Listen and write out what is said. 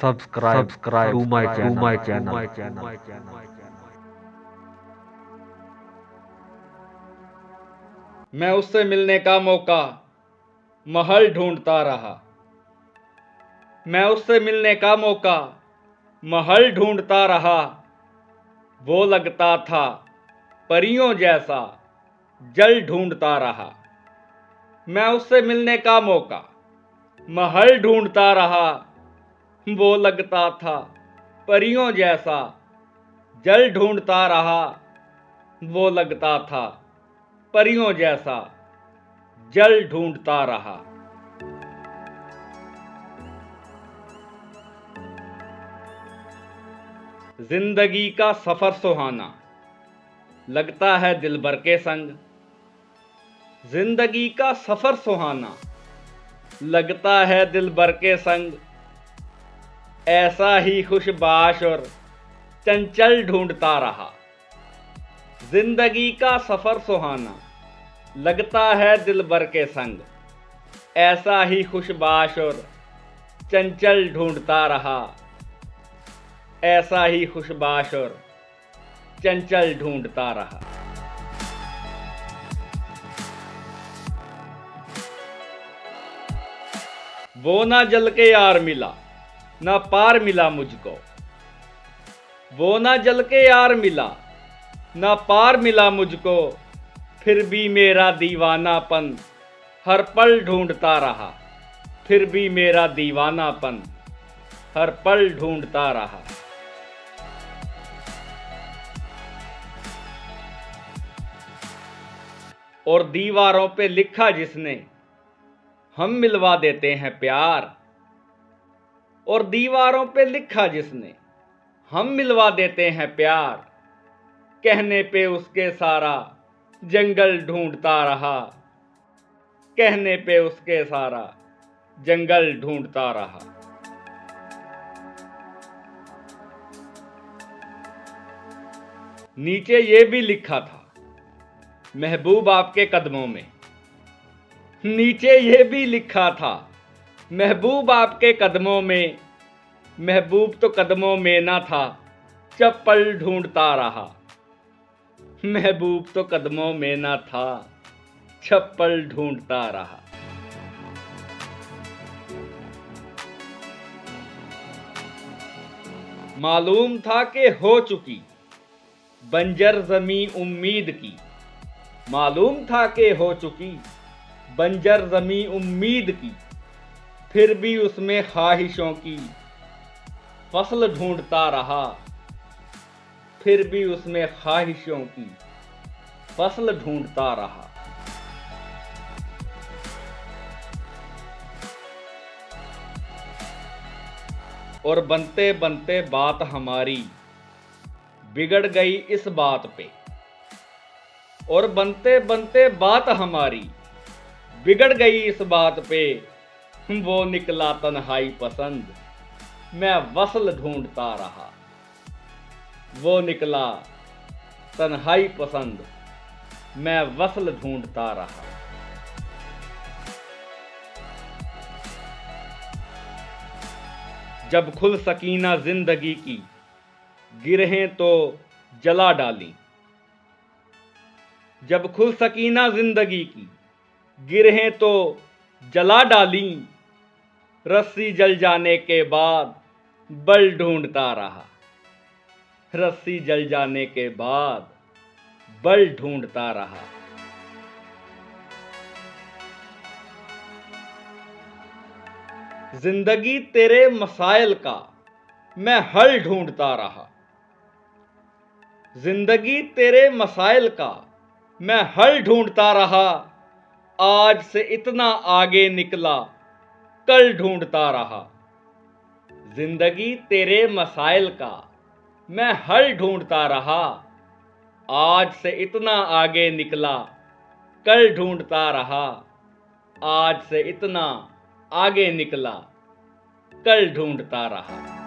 Subscribe to my channel. मैं उससे मिलने का मौका महल ढूंढता रहा। मैं उससे मिलने का मौका महल ढूंढता रहा। वो लगता था परियों जैसा जल ढूंढता रहा। मैं उससे मिलने का मौका महल ढूंढता रहा। वो लगता था परियों जैसा जल ढूंढता रहा। वो लगता था परियों जैसा जल ढूंढता रहा। जिंदगी का सफर सुहाना लगता है दिलबर के संग। जिंदगी का सफर सुहाना लगता है दिलबर के संग। ऐसा ही खुशबाश और चंचल ढूंढता रहा। जिंदगी का सफर सुहाना लगता है दिलबर के संग। ऐसा ही खुशबाश और चंचल ढूंढता रहा। ऐसा ही खुशबाश और चंचल ढूंढता रहा। वो ना जल के यार मिला ना पार मिला मुझको। वो ना जल के यार मिला ना पार मिला मुझको। फिर भी मेरा दीवानापन हर पल ढूंढता रहा। फिर भी मेरा दीवानापन हर पल ढूंढता रहा। और दीवारों पे लिखा जिसने हम मिलवा देते हैं प्यार। और दीवारों पे लिखा जिसने हम मिलवा देते हैं प्यार। कहने पे उसके सारा जंगल ढूंढता रहा। कहने पे उसके सारा जंगल ढूंढता रहा। नीचे ये भी लिखा था महबूब आपके कदमों में। नीचे ये भी लिखा था महबूब आपके कदमों में। महबूब तो कदमों में ना था चप्पल ढूंढता रहा। महबूब तो कदमों में ना था चप्पल ढूंढता रहा। मालूम था कि हो चुकी बंजर ज़मीं उम्मीद की। मालूम था कि हो चुकी बंजर ज़मीं उम्मीद की। फिर भी उसमें ख्वाहिशों की फसल ढूंढता रहा। फिर भी उसमें ख्वाहिशों की फसल ढूंढता रहा। और बनते बनते बात हमारी बिगड़ गई इस बात पे। और बनते बनते बात हमारी बिगड़ गई इस बात पे। वो निकला तन्हाई पसंद मैं वसल ढूंढता रहा। वो निकला तन्हाई पसंद मैं वसल ढूंढता रहा। जब खुल सकीना जिंदगी की गिरहें तो जला डाली। जब खुल सकीना जिंदगी की गिरहें तो जला डाली। रस्सी जल जाने के बाद बल ढूंढता रहा। रस्सी जल जाने के बाद बल ढूंढता रहा। जिंदगी तेरे मसाइल का मैं हल ढूंढता रहा। जिंदगी तेरे मसाइल का मैं हल ढूंढता रहा। आज से इतना आगे निकला कल ढूंढता रहा। जिंदगी तेरे मसाइल का मैं हल ढूंढता रहा। आज से इतना आगे निकला कल ढूंढता रहा। आज से इतना आगे निकला कल ढूंढता रहा।